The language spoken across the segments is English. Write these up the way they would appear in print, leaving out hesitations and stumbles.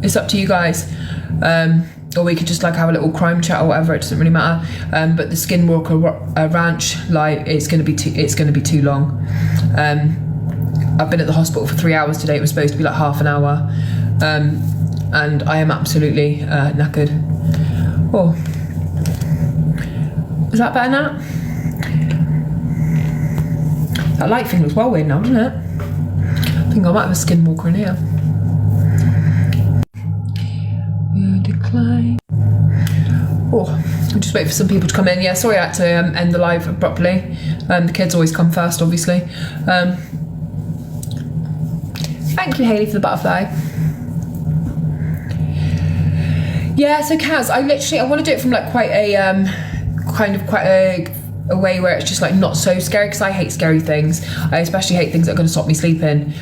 It's up to you guys. Or we could just like have a little crime chat or whatever. It doesn't really matter. But the Skinwalker Ranch, like, it's gonna be too long. I've been at the hospital for 3 hours today. It was supposed to be like half an hour, and I am absolutely knackered. Oh, is that better now? That light thing looks well weird now, doesn't it? I think I might have a Skinwalker in here. Decline. Oh, I'm just waiting for some people to come in. Yeah, sorry I had to end the live abruptly. The kids always come first, obviously. Thank you, Hayley, for the butterfly. Yeah, so Kaz, I want to do it from like quite a a way where it's just like not so scary, because I hate scary things. I especially hate things that are going to stop me sleeping.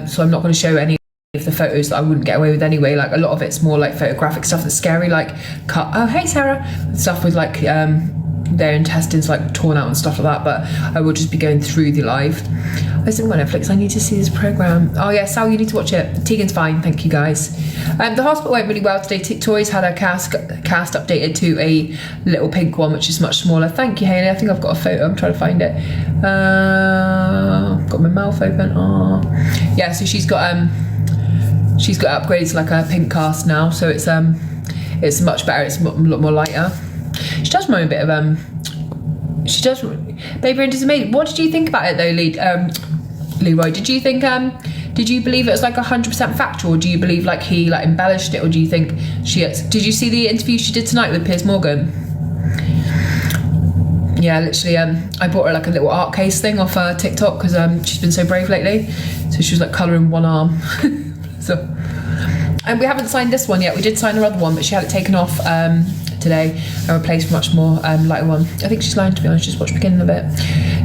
So I'm not going to show any of the photos that I wouldn't get away with anyway. Like, a lot of it's more like photographic stuff that's scary, like oh hey Sarah, stuff with like their intestines like torn out and stuff like that. But I will just be going through the live. I said, well, Netflix, I need to see this program. Oh yeah, Sal, you need to watch it. Tegan's fine, thank you guys. The hospital went really well today. Toys had a cast updated to a little pink one, which is much smaller. Thank you, Hayley. I think I've got a photo. I'm trying to find it. I've got my mouth open. Oh yeah, so she's got upgraded to like a pink cast now, so it's much better. It's a lot more lighter. She does remind me a bit of she does. Baby Rangers amazing. What did you think about it though, Leroy? Did you think did you believe it was like 100% factual, or do you believe like he like embellished it, or do you think did you see the interview she did tonight with Piers Morgan? Yeah, literally, I bought her like a little art case thing off TikTok, because she's been so brave lately. So she was like colouring one arm. So, and we haven't signed this one yet. We did sign her other one, but she had it taken off today and replaced with a much more lighter one. I think she's lying, to be honest. Just watch the beginning of it.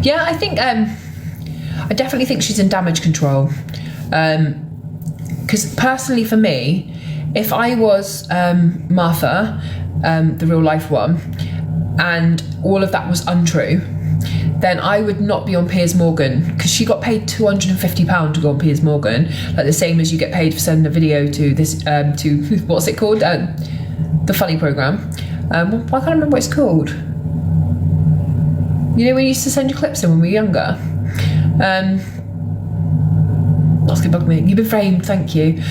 Yeah, I think I definitely think she's in damage control. Because personally, for me, if I was Martha, the real life one, and all of that was untrue, then I would not be on Piers Morgan, because she got paid £250 to go on Piers Morgan, like the same as you get paid for sending a video to this to what's it called, the funny program. I can't remember what it's called. You know, we used to send you clips in when we were younger. That's gonna bug me. You've been framed, thank you.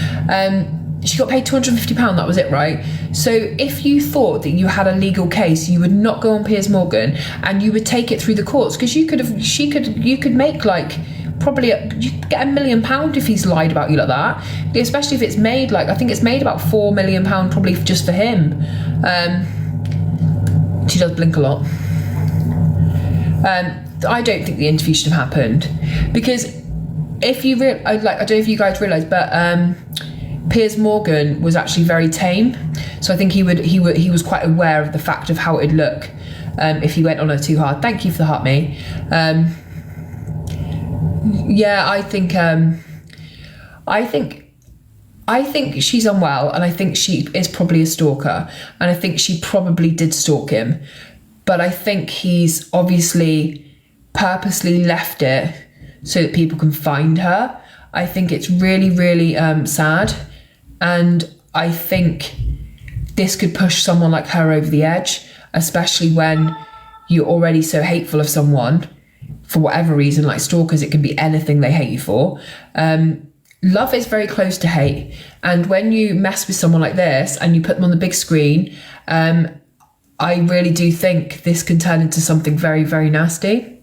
She got paid £250, that was it, right? So if you thought that you had a legal case, you would not go on Piers Morgan, and you would take it through the courts, because you could make like probably you could get £1 million if he's lied about you like that. Especially if it's made like, I think it's made about £4 million probably just for him. She does blink a lot. I don't think the interview should have happened, because if you I don't know if you guys realise, but Piers Morgan was actually very tame, so I think he was quite aware of the fact of how it'd look if he went on her too hard. Thank you for the heart, me. Yeah, I think she's unwell, and I think she is probably a stalker, and I think she probably did stalk him, but I think he's obviously purposely left it so that people can find her. I think it's really, really sad. And I think this could push someone like her over the edge, especially when you're already so hateful of someone for whatever reason. Like stalkers, it can be anything they hate you for. Love is very close to hate. And when you mess with someone like this and you put them on the big screen, I really do think this can turn into something very, very nasty.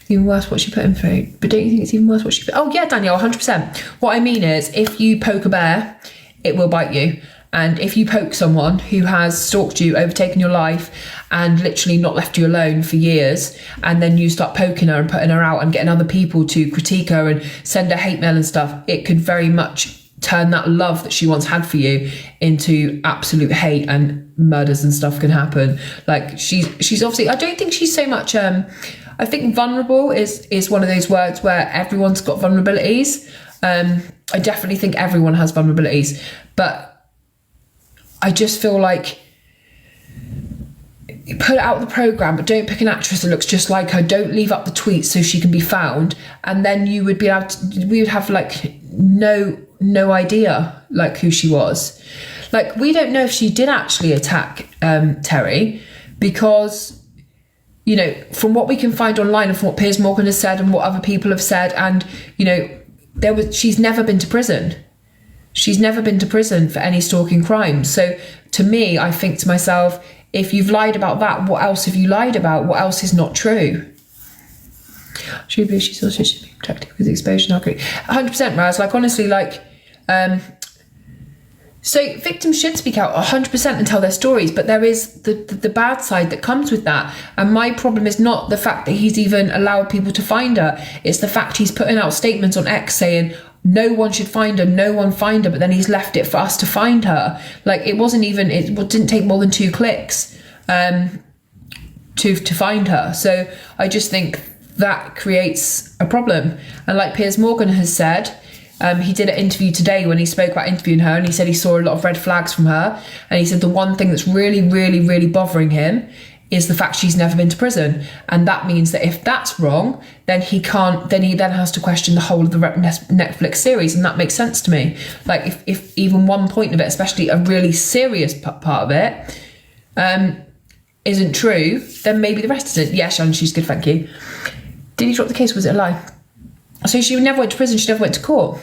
Even worse what she put in food. But don't you think it's even worse what she put? Oh yeah, Danielle, 100%. What I mean is, if you poke a bear, it will bite you. And if you poke someone who has stalked you, overtaken your life, and literally not left you alone for years, and then you start poking her and putting her out and getting other people to critique her and send her hate mail and stuff, it could very much turn that love that she once had for you into absolute hate, and murders and stuff can happen. Like she's obviously, I don't think she's so much, I think vulnerable is one of those words where everyone's got vulnerabilities. I definitely think everyone has vulnerabilities, but I just feel like put out the programme, but don't pick an actress that looks just like her. Don't leave up the tweets so she can be found, and then you would be able to, we would have like no no idea like who she was. Like, we don't know if she did actually attack Terry, because, you know, from what we can find online and from what Piers Morgan has said and what other people have said, and, you know, she's never been to prison. She's never been to prison for any stalking crimes. So to me, I think to myself, if you've lied about that, what else have you lied about? What else is not true? She believes she's also should be protected with exposure and 100%, Raz. Like, honestly, like, so victims should speak out 100% and tell their stories, but there is the bad side that comes with that. And my problem is not the fact that he's even allowed people to find her. It's the fact he's putting out statements on X saying, no one should find her, no one find her, but then he's left it for us to find her. Like, it didn't take more than 2 clicks to find her. So I just think that creates a problem. And like Piers Morgan has said, he did an interview today when he spoke about interviewing her, and he said he saw a lot of red flags from her. And he said the one thing that's really, really, really bothering him is the fact she's never been to prison. And that means that if that's wrong, then he then has to question the whole of the Netflix series. And that makes sense to me. Like, if even one point of it, especially a really serious part of it, isn't true, then maybe the rest isn't. Yeah, Shannon, she's good, thank you. Did he drop the case? Was it a lie? So she never went to prison, she never went to court.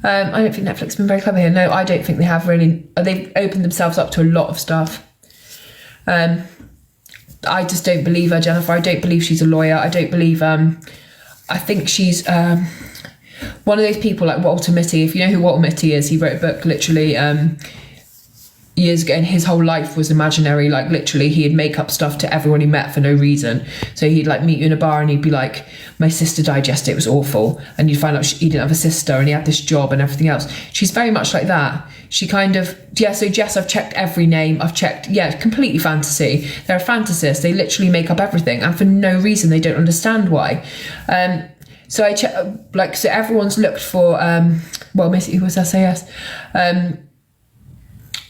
I don't think Netflix has been very clever here. No, I don't think they have really. They've opened themselves up to a lot of stuff. I just don't believe her, Jennifer. I don't believe she's a lawyer. I don't believe... I think she's one of those people like Walter Mitty. If you know who Walter Mitty is, he wrote a book literally years ago, and his whole life was imaginary. Like, literally, he'd make up stuff to everyone he met for no reason. So he'd like meet you in a bar and he'd be like, my sister died yesterday, it was awful. And you'd find out he didn't have a sister and he had this job and everything else. She's very much like that. She kind of, so Jess, I've checked every name. I've checked, completely fantasy. They're wfantasists. They literally make up everything, and for no reason. They don't understand why. So I check, so everyone's looked for, Missy was SAS.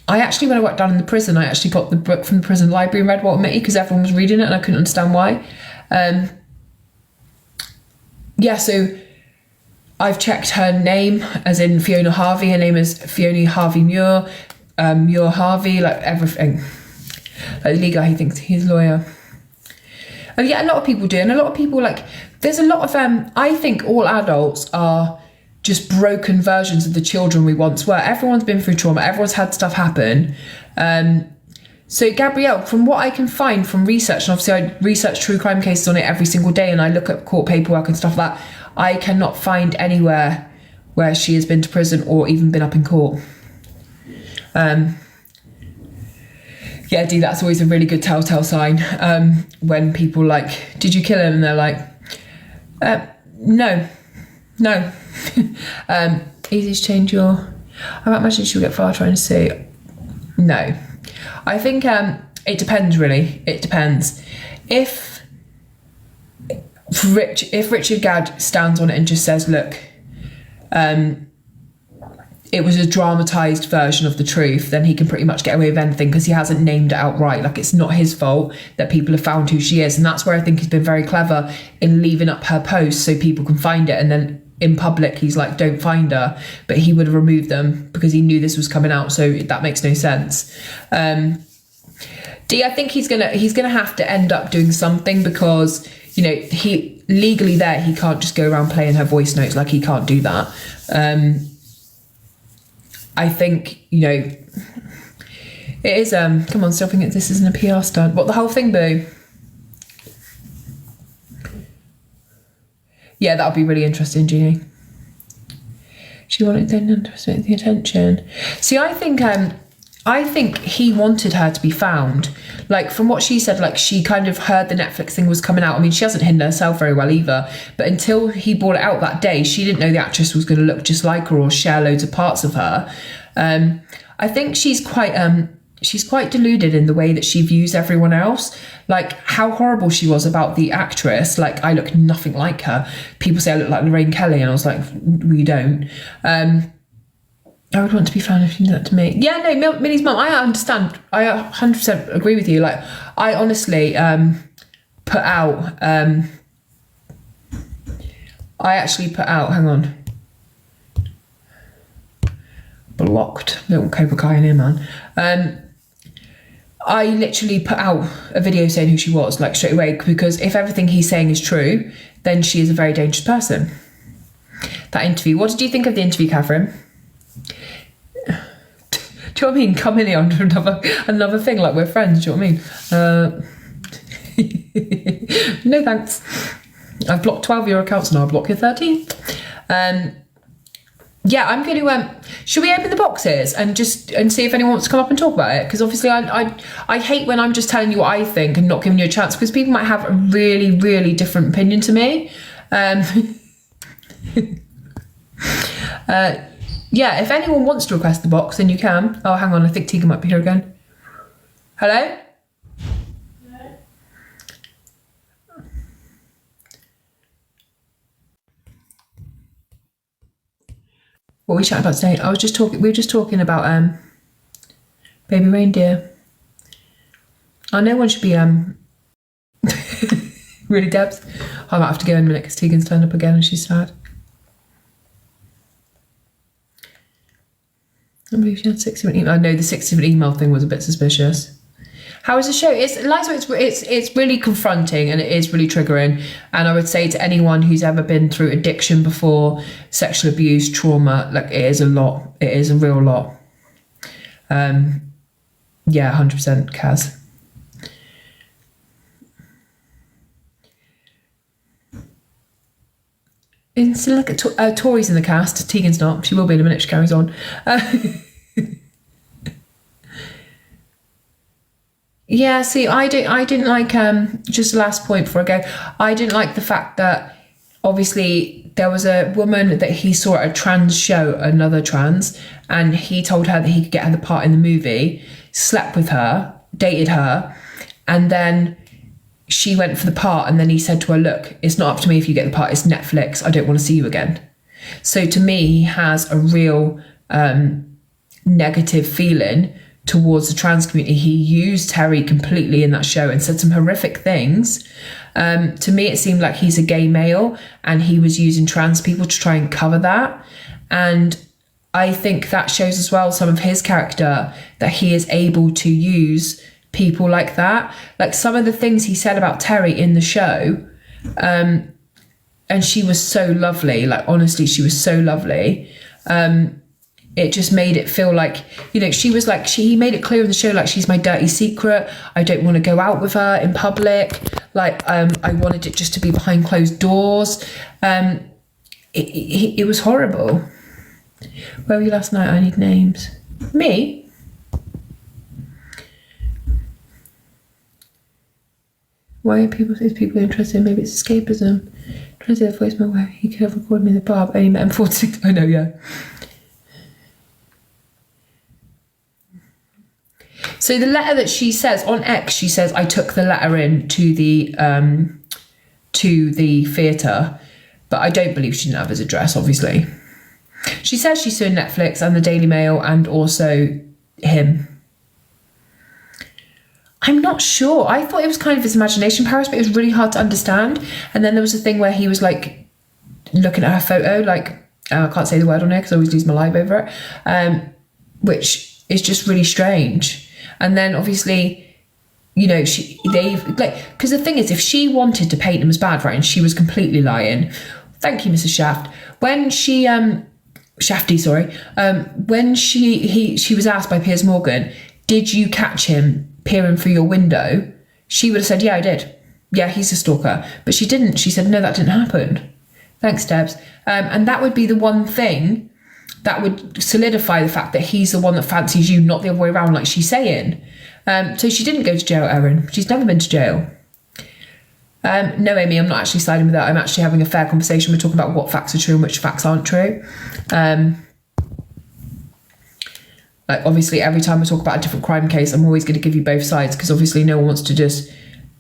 I actually, when I worked down in the prison, I actually got the book from the prison library and read Walter Mitty because everyone was reading it and I couldn't understand why. So I've checked her name, as in Fiona Harvey. Her name is Fiona Harvey Muir, Muir Harvey, like everything. Like the legal guy, he thinks he's a lawyer. And a lot of people do. And a lot of people, there's a lot of, I think all adults are just broken versions of the children we once were. Everyone's been through trauma. Everyone's had stuff happen. So Gabrielle, from what I can find from research, and obviously I research true crime cases on it every single day, and I look at court paperwork and stuff like that, I cannot find anywhere where she has been to prison or even been up in court. That's always a really good telltale sign. When people did you kill him? And they're like, no. Easy to change your... I imagine she'll get far trying to say no. I think it depends, really. It depends. If Richard Gadd stands on it and just says, look, it was a dramatised version of the truth, then he can pretty much get away with anything because he hasn't named it outright. It's not his fault that people have found who she is. And that's where I think he's been very clever in leaving up her posts so people can find it. And then in public, he's like, don't find her. But he would have removed them because he knew this was coming out. So that makes no sense. D, I think he's gonna have to end up doing something because, he legally there, he can't just go around playing her voice notes. He can't do that. I think, it is, come on, stop thinking this isn't a PR stunt. What, the whole thing, boo? Yeah, that'll be really interesting, Jeannie. She wanted then to underestimate the attention. See, I think he wanted her to be found. From what she said, she kind of heard the Netflix thing was coming out. I mean, she hasn't hidden herself very well either. But until he brought it out that day, she didn't know the actress was going to look just like her or share loads of parts of her. I think she's quite deluded in the way that she views everyone else. How horrible she was about the actress. I look nothing like her. People say I look like Lorraine Kelly, and I was like, we don't. I would want to be found if you did that to me. Yeah, no, Millie's mum, I understand. I 100% agree with you. I honestly put out... I actually put out... Hang on. blocked. Little Cobra Kai in here, man. I literally put out a video saying who she was, like, straight away, because if everything he's saying is true, then she is a very dangerous person. That interview. What did you think of the interview, Catherine? Do you know what I mean? Come in here under another thing, like we're friends. Do you know what I mean? No thanks. I've blocked 12 of your accounts and I'll block your 13. Yeah, I'm going to. Should we open the boxes and see if anyone wants to come up and talk about it? Because obviously, I hate when I'm just telling you what I think and not giving you a chance, because people might have a really, really different opinion to me. Yeah, if anyone wants to request the box, then you can. Oh, hang on, I think Tegan might be here again. Hello? What were we chatting about today? We were just talking about baby reindeer. Oh, no one should be really Debs. I might have to go in a minute because Tegan's turned up again and she's sad. I believe she had 6-7 email. I know the 6-7 email thing was a bit suspicious. How is the show? It's really confronting and it is really triggering. And I would say to anyone who's ever been through addiction before, sexual abuse, trauma, like, it is a lot. It is a real lot. Yeah, 100%, Kaz. It's like Tori's in the cast. Tegan's not. She will be in a minute. She carries on. Yeah, see, I didn't like, just the last point before I go, I didn't like the fact that obviously there was a woman that he saw at a trans show, another trans, and he told her that he could get her the part in the movie, slept with her, dated her, and then she went for the part, and then he said to her, look, it's not up to me if you get the part, it's Netflix, I don't want to see you again. So to me, he has a real negative feeling towards the trans community. He used Terry completely in that show and said some horrific things. To me, it seemed like he's a gay male and he was using trans people to try and cover that. And I think that shows as well some of his character, that he is able to use people like that. Like some of the things he said about Terry in the show, and she was so lovely, like honestly, she was so lovely. It just made it feel like, you know, she was like, he made it clear in the show, like, she's my dirty secret. I don't want to go out with her in public. Like, I wanted it just to be behind closed doors. It was horrible. Where were you last night? I need names. Me? Why are people interested? Maybe it's escapism. Trying to say the voicemail where he could have recorded me in the bar, but only met him 46. I know, yeah. So the letter that she says on X, she says, I took the letter in to the theatre, but I don't believe she didn't have his address, obviously. She says she's suing Netflix and the Daily Mail and also him. I'm not sure. I thought it was kind of his imagination powers, but it was really hard to understand. And then there was a thing where he was like looking at her photo, like, I can't say the word on here because I always lose my live over it, which is just really strange. And then obviously, you know, because the thing is, if she wanted to paint him as bad, right, and she was completely lying. Thank you, Mrs. Shaft. When she, Shafty, sorry, when she was asked by Piers Morgan, did you catch him peering through your window? She would have said, yeah, I did. Yeah, he's a stalker. But she didn't. She said, no, that didn't happen. Thanks, Debs. And that would be the one thing that would solidify the fact that he's the one that fancies you, not the other way around, like she's saying. So she didn't go to jail, Erin. She's never been to jail. No, Amy, I'm not actually siding with that. I'm actually having a fair conversation. We're talking about what facts are true and which facts aren't true. Like, obviously, every time I talk about a different crime case, I'm always going to give you both sides, because obviously no one wants to just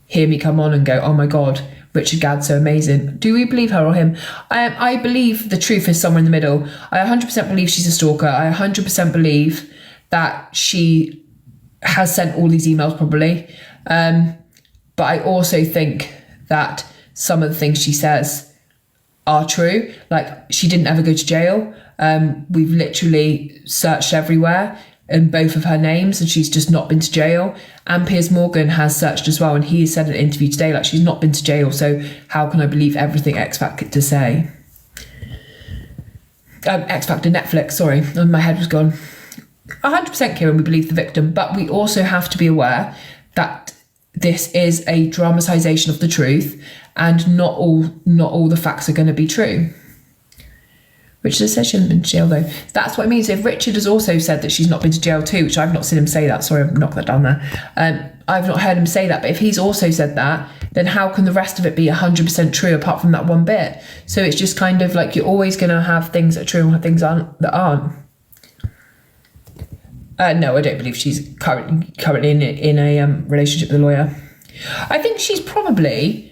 hear me come on and go, oh my God, Richard Gadd's so amazing. Do we believe her or him? I believe the truth is somewhere in the middle. I 100% believe she's a stalker. I 100% believe that she has sent all these emails probably. But I also think that some of the things she says are true. Like, she didn't ever go to jail. We've literally searched everywhere in both of her names, and she's just not been to jail. And Piers Morgan has searched as well, and he said in an interview today, like, she's not been to jail, so how can I believe everything X Factor to say? X Factor Netflix, sorry, my head was gone. 100% Kieran, we believe the victim, but we also have to be aware that this is a dramatisation of the truth, and not all the facts are going to be true. Richard says she hasn't been to jail though. That's what it means. If Richard has also said that she's not been to jail too, which I've not seen him say that, sorry, I've knocked that down there. I've not heard him say that, but if he's also said that, then how can the rest of it be 100% true apart from that one bit? So it's just kind of like, you're always going to have things that are true and things that aren't. No, I don't believe she's currently in a relationship with a lawyer. I think she's probably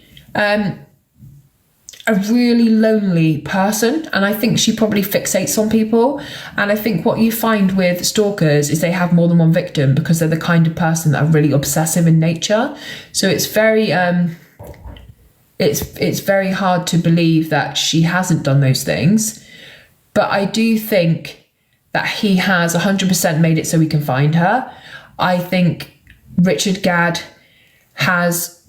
a really lonely person, and I think she probably fixates on people. And I think what you find with stalkers is they have more than one victim, because they're the kind of person that are really obsessive in nature. So it's very it's very hard to believe that she hasn't done those things. But I do think that he has 100% made it so we can find her. I think Richard Gadd has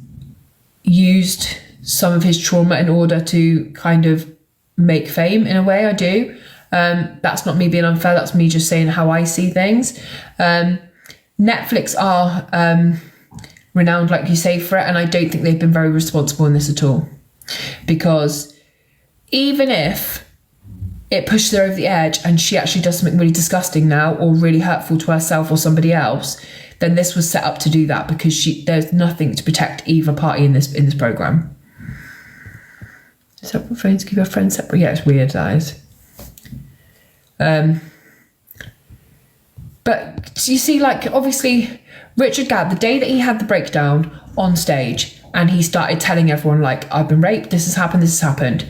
used some of his trauma in order to kind of make fame, in a way. I do. That's not me being unfair. That's me just saying how I see things. Netflix are renowned, like you say, for it. And I don't think they've been very responsible in this at all. Because even if it pushes her over the edge and she actually does something really disgusting now, or really hurtful to herself or somebody else, then this was set up to do that, because there's nothing to protect either party in this program. Separate phones, keep our friends separate. Yeah, it's weird, that is. But you see, like, obviously, Richard Gadd, the day that he had the breakdown on stage and he started telling everyone, like, I've been raped, this has happened.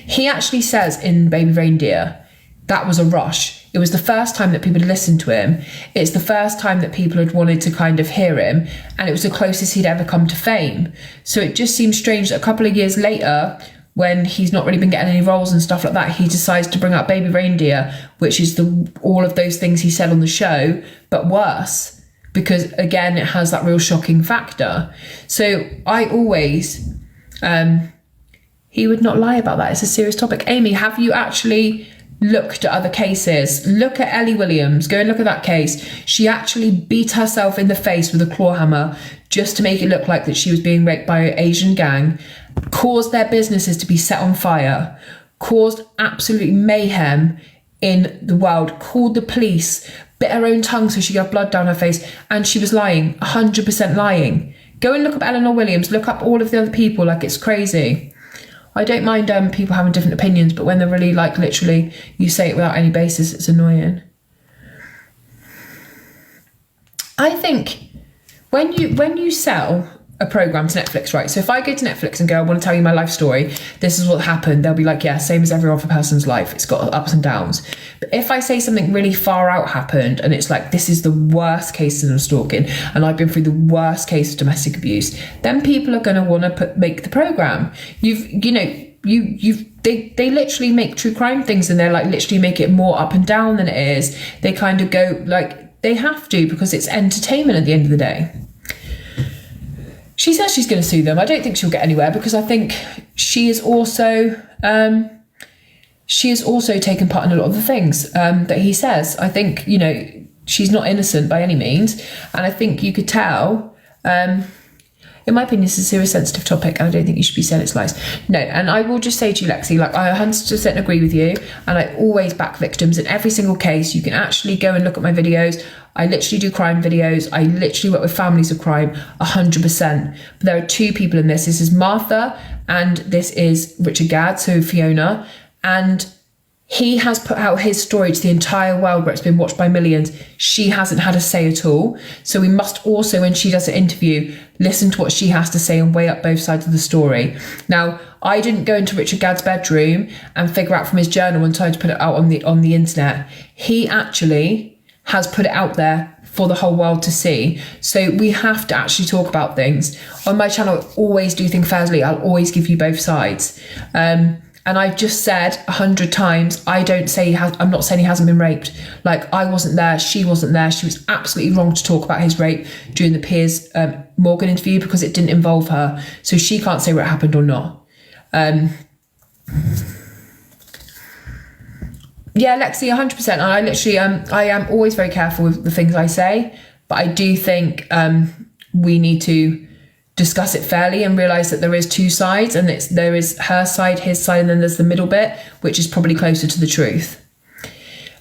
He actually says in Baby Reindeer, that was a rush. It was the first time that people had listened to him. It's the first time that people had wanted to kind of hear him. And it was the closest he'd ever come to fame. So it just seems strange that a couple of years later, when he's not really been getting any roles and stuff like that, he decides to bring out Baby Reindeer, which is all of those things he said on the show, but worse, because again, it has that real shocking factor. So I always, he would not lie about that. It's a serious topic. Amy, have you actually looked at other cases? Look at Ellie Williams. Go and look at that case. She actually beat herself in the face with a claw hammer just to make it look like that she was being raped by an Asian gang, caused their businesses to be set on fire, caused absolute mayhem in the world, called the police, bit her own tongue so she got blood down her face, and she was lying, 100% lying. Go and look up Eleanor Williams, look up all of the other people, like, it's crazy. I don't mind people having different opinions, but when they're really, like, literally, you say it without any basis, it's annoying. I think when you sell a program to Netflix, right? So if I go to Netflix and go, I want to tell you my life story, this is what happened, they'll be like, yeah, same as every other person's life. It's got ups and downs. But if I say something really far out happened and it's like, this is the worst case of stalking and I've been through the worst case of domestic abuse, then people are going to want to make the program. They literally make true crime things, and they're like literally make it more up and down than it is. They kind of go, like, they have to, because it's entertainment at the end of the day. She says she's going to sue them. I don't think she'll get anywhere, because I think she is also taken part in a lot of the things that he says. I think, she's not innocent by any means. And I think you could tell, in my opinion, it's a serious, sensitive topic, and I don't think you should be saying it's lies. No, and I will just say to you, Lexi, like, I 100% agree with you, and I always back victims in every single case. You can actually go and look at my videos. I literally do crime videos. I literally work with families of crime, 100%. But there are two people in this. This is Martha, and this is Richard Gadd, so Fiona. And he has put out his story to the entire world, where it's been watched by millions. She hasn't had a say at all. So we must also, when she does an interview, listen to what she has to say and weigh up both sides of the story. Now, I didn't go into Richard Gadd's bedroom and figure out from his journal and try to put it out on the internet. He actually has put it out there for the whole world to see. So we have to actually talk about things. On my channel, I always do things fairly. I'll always give you both sides. And I've just said 100 times, I'm not saying he hasn't been raped. Like, I wasn't there, she wasn't there. She was absolutely wrong to talk about his rape during the Piers Morgan interview because it didn't involve her. So she can't say what happened or not. Yeah, Lexi, 100%. And I literally, I am always very careful with the things I say, but I do think we need to discuss it fairly and realise that there is two sides, and there is her side, his side, and then there's the middle bit, which is probably closer to the truth.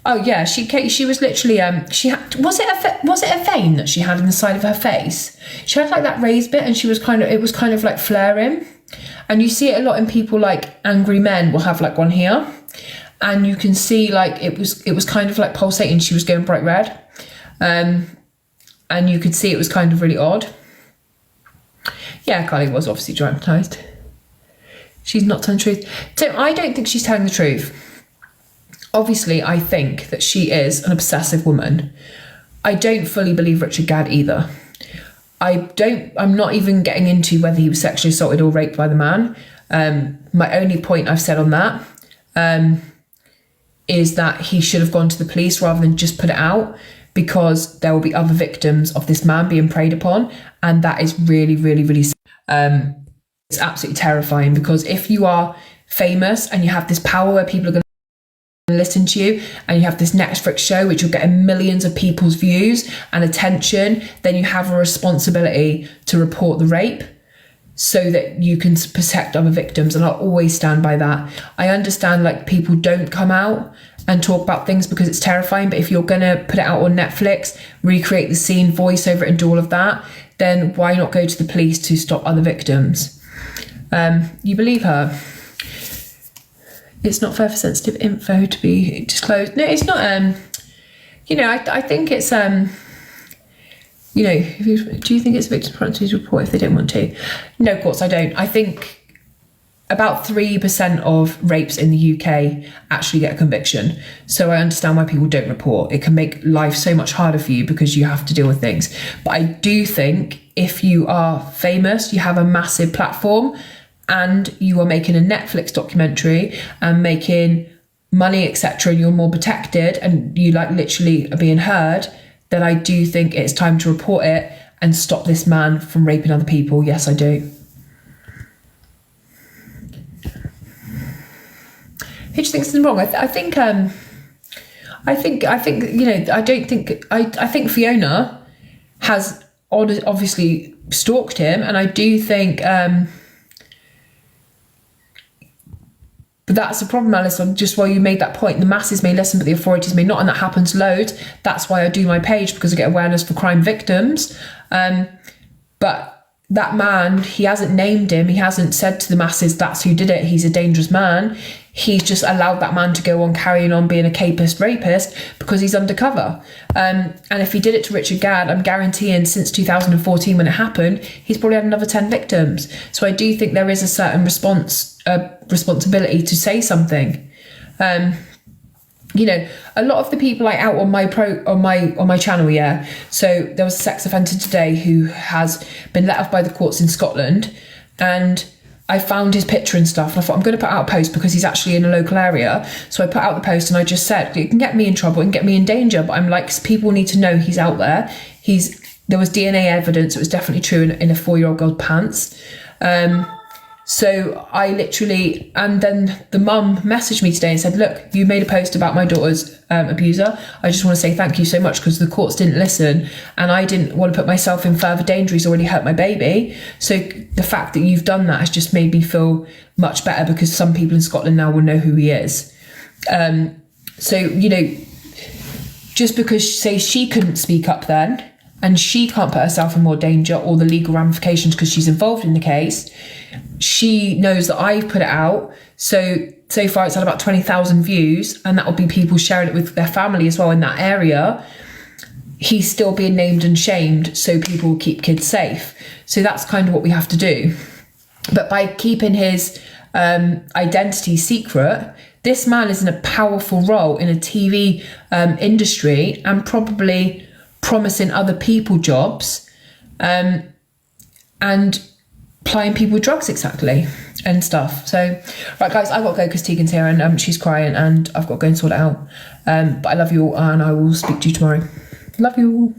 Oh yeah, she was literally was it a vein that she had in the side of her face? She had like that raised bit, and it was kind of like flaring, and you see it a lot in people, like angry men will have like one here, and you can see like it was kind of like pulsating. She was going bright red, and you could see it was kind of really odd. Yeah, Kylie was obviously dramatised. She's not telling the truth. So I don't think she's telling the truth. Obviously, I think that she is an obsessive woman. I don't fully believe Richard Gadd either. I'm not even getting into whether he was sexually assaulted or raped by the man. My only point I've said on that is that he should have gone to the police rather than just put it out, because there will be other victims of this man being preyed upon. And that is really, really, really, it's absolutely terrifying, because if you are famous and you have this power where people are going to listen to you, and you have this Netflix show which will get millions of people's views and attention, then you have a responsibility to report the rape so that you can protect other victims. And I'll always stand by that. I understand like people don't come out and talk about things because it's terrifying, but if you're gonna put it out on Netflix, recreate the scene, voice over it and do all of that, then why not go to the police to stop other victims? You believe her. It's not fair for sensitive info to be disclosed. No, it's not. I think it's do you think it's victim's responsibility to report if they don't want to? No, of course I don't. I think about 3% of rapes in the UK actually get a conviction. So I understand why people don't report. It can make life so much harder for you because you have to deal with things. But I do think if you are famous, you have a massive platform, and you are making a Netflix documentary and making money, etc., and you're more protected and you like literally are being heard, then I do think it's time to report it and stop this man from raping other people. Yes, I do. Who do you think is wrong? I think I think Fiona has obviously stalked him, and I do think but that's the problem, Alison. Just while you made that point, the masses may listen, but the authorities may not, and that happens loads. That's why I do my page, because I get awareness for crime victims. But that man, he hasn't named him. He hasn't said to the masses that's who did it. He's a dangerous man. He's just allowed that man to go on carrying on being a capist rapist because he's undercover. And if he did it to Richard Gadd, I'm guaranteeing since 2014 when it happened, he's probably had another 10 victims. So I do think there is a certain responsibility to say something. A lot of the people I out on my channel, yeah. So there was a sex offender today who has been let off by the courts in Scotland, and I found his picture and stuff, and I thought I'm going to put out a post because he's actually in a local area. So I put out the post and I just said, it can get me in trouble, it can get me in danger, but I'm like, people need to know he's out there. There was DNA evidence, it was definitely true in a 4-year-old girl's pants. So I literally, and then the mum messaged me today and said, look, you made a post about my daughter's abuser. I just want to say thank you so much, because the courts didn't listen and I didn't want to put myself in further danger. He's already hurt my baby. So the fact that you've done that has just made me feel much better, because some people in Scotland now will know who he is. Just because, say, she couldn't speak up then and she can't put herself in more danger or the legal ramifications because she's involved in the case, she knows that I've put it out. So far it's had about 20,000 views, and that will be people sharing it with their family as well in that area. He's still being named and shamed, so people will keep kids safe. So that's kind of what we have to do. But by keeping his identity secret, this man is in a powerful role in a TV industry and probably promising other people jobs and plying people with drugs, exactly. and stuff. So, right, guys, I've got to go because Tegan's here and she's crying and I've got to go and sort it out. But I love you all and I will speak to you tomorrow. Love you all.